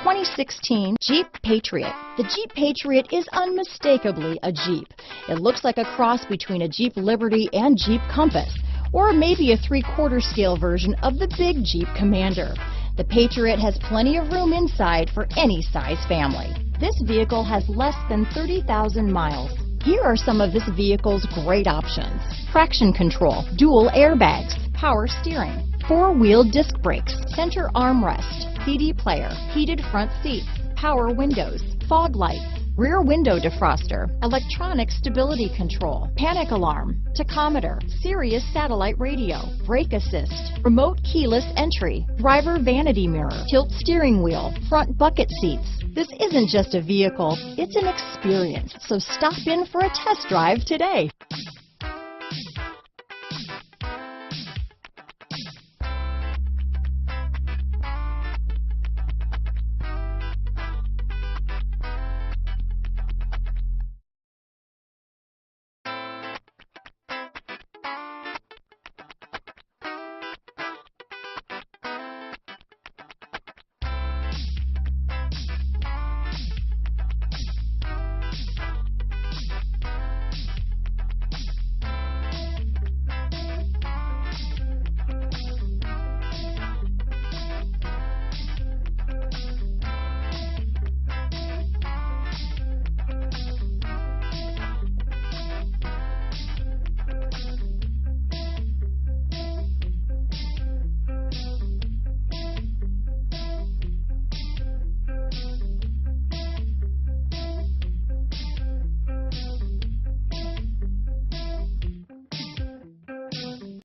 2016 Jeep Patriot. The Jeep Patriot is unmistakably a Jeep. It looks like a cross between a Jeep Liberty and Jeep Compass, or maybe a 3/4 scale version of the big Jeep Commander. The Patriot has plenty of room inside for any size family. This vehicle has less than 30,000 miles. Here are some of this vehicle's great options: traction control, dual airbags, power steering, 4-wheel disc brakes, center armrest, CD player, heated front seats, power windows, fog lights, rear window defroster, electronic stability control, panic alarm, tachometer, Sirius satellite radio, brake assist, remote keyless entry, driver vanity mirror, tilt steering wheel, front bucket seats. This isn't just a vehicle, it's an experience. So stop in for a test drive today.